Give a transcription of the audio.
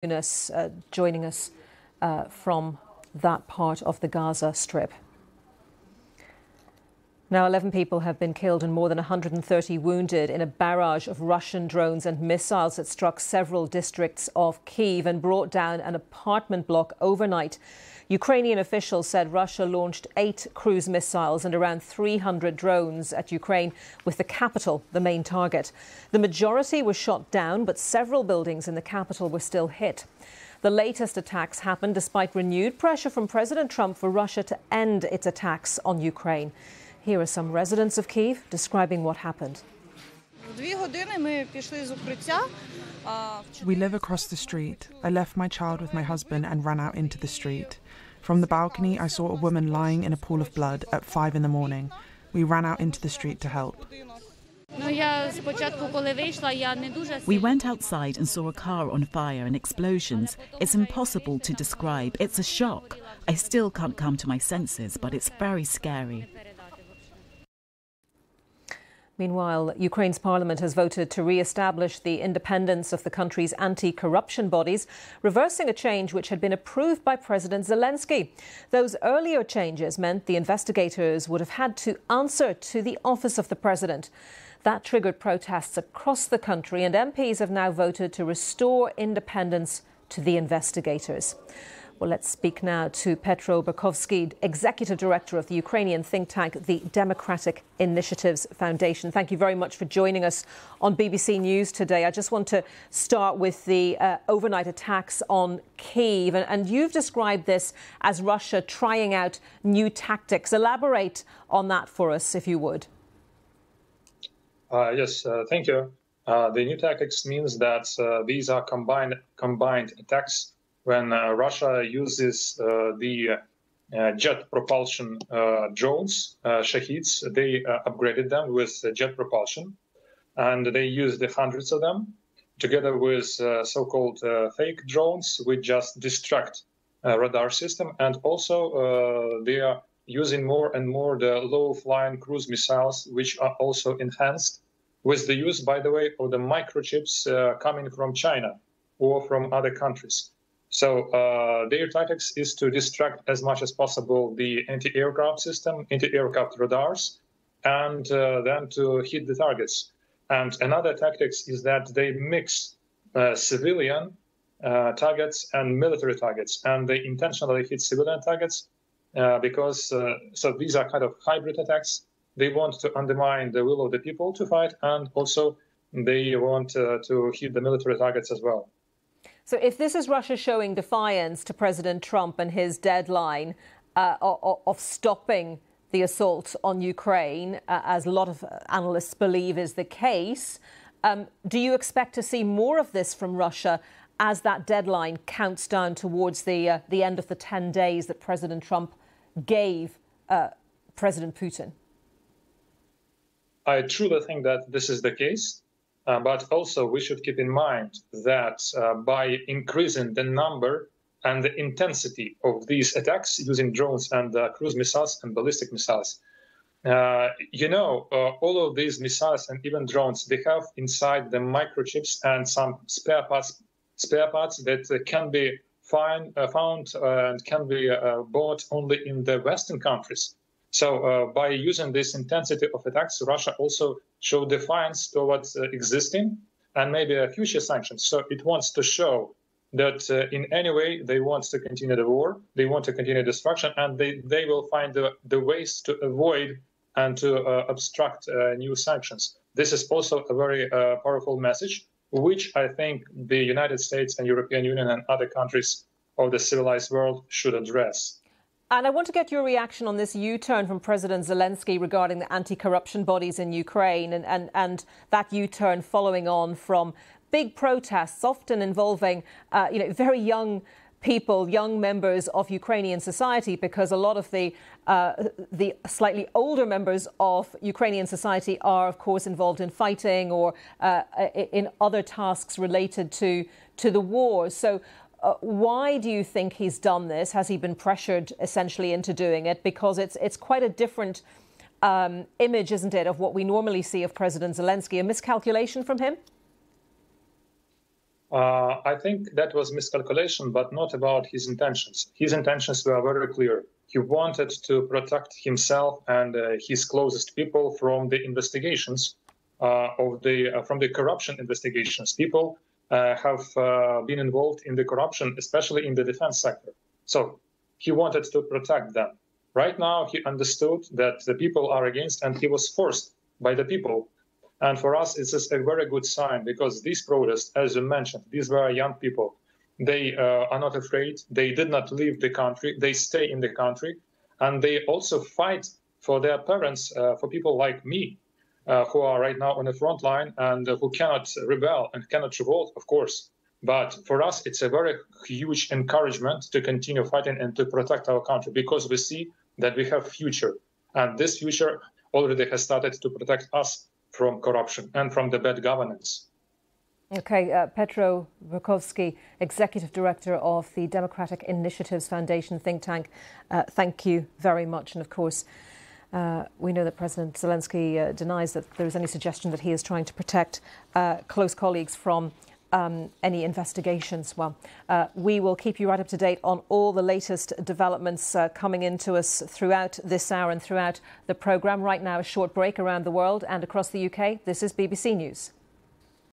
joining us from that part of the Gaza Strip. Now, 11 people have been killed and more than 130 wounded in a barrage of Russian drones and missiles that struck several districts of Kyiv and brought down an apartment block overnight. Ukrainian officials said Russia launched 8 cruise missiles and around 300 drones at Ukraine, with the capital the main target. The majority were shot down, but several buildings in the capital were still hit. The latest attacks happened despite renewed pressure from President Trump for Russia to end its attacks on Ukraine. Here are some residents of Kyiv describing what happened. We live across the street. I left my child with my husband and ran out into the street. From the balcony, I saw a woman lying in a pool of blood at 5 in the morning. We ran out into the street to help. We went outside and saw a car on fire and explosions. It's impossible to describe. It's a shock. I still can't come to my senses, but it's very scary. Meanwhile, Ukraine's parliament has voted to re-establish the independence of the country's anti-corruption bodies, reversing a change which had been approved by President Zelensky. Those earlier changes meant the investigators would have had to answer to the office of the president. That triggered protests across the country, and MPs have now voted to restore independence to the investigators. Well, let's speak now to Petro Burkovskiy, Executive Director of the Ukrainian think tank, the Democratic Initiatives Foundation. Thank you very much for joining us on BBC News today. I just want to start with the overnight attacks on Kyiv. And you've described this as Russia trying out new tactics. Elaborate on that for us, if you would. Yes, thank you. The new tactics means that these are combined attacks. When Russia uses the jet propulsion drones, Shahids, they upgraded them with jet propulsion, and they used hundreds of them, together with so-called fake drones, which just distract radar system, and also they are using more and more the low-flying cruise missiles, which are also enhanced with the use, by the way, of the microchips coming from China or from other countries. So their tactics is to distract as much as possible the anti-aircraft system, anti-aircraft radars, and then to hit the targets. And another tactics is that they mix civilian targets and military targets, and they intentionally hit civilian targets because so these are kind of hybrid attacks. They want to undermine the will of the people to fight, and also they want to hit the military targets as well. So if this is Russia showing defiance to President Trump and his deadline of stopping the assault on Ukraine, as a lot of analysts believe is the case, do you expect to see more of this from Russia as that deadline counts down towards the end of the 10 days that President Trump gave President Putin? I truly think that this is the case. But also we should keep in mind that by increasing the number and the intensity of these attacks using drones and cruise missiles and ballistic missiles, all of these missiles and even drones, they have inside the microchips and some spare parts that can be found and can be bought only in the Western countries. So by using this intensity of attacks, Russia also showed defiance towards existing and maybe future sanctions. So it wants to show that in any way they want to continue the war, they want to continue destruction, and they will find the ways to avoid and to obstruct new sanctions. This is also a very powerful message, which I think the United States and European Union and other countries of the civilized world should address. And I want to get your reaction on this U-turn from President Zelensky regarding the anti-corruption bodies in Ukraine and that U-turn following on from big protests, often involving very young people, young members of Ukrainian society, because a lot of the slightly older members of Ukrainian society are, of course, involved in fighting or in other tasks related to the war. So why do you think he's done this? Has he been pressured essentially into doing it? Because it's quite a different image, isn't it, of what we normally see of President Zelensky? A miscalculation from him? I think that was miscalculation, but not about his intentions. His intentions were very clear. He wanted to protect himself and his closest people from the investigations from the corruption investigations. People have been involved in the corruption, especially in the defense sector. So he wanted to protect them. Right now, he understood that the people are against, and he was forced by the people. And for us, it's a very good sign, because these protests, as you mentioned, these were young people. They are not afraid. They did not leave the country. They stay in the country. And they also fight for their parents, for people like me, who are right now on the front line and who cannot rebel and cannot revolt, of course. But for us, it's a very huge encouragement to continue fighting and to protect our country, because we see that we have future. And this future already has started to protect us from corruption and from the bad governance. Okay, Petro Burkovskiy, Executive Director of the Democratic Initiatives Foundation think tank, thank you very much. And of course, we know that President Zelensky denies that there is any suggestion that he is trying to protect close colleagues from any investigations. Well, we will keep you right up to date on all the latest developments coming into us throughout this hour and throughout the programme. Right now, a short break around the world and across the UK. This is BBC News.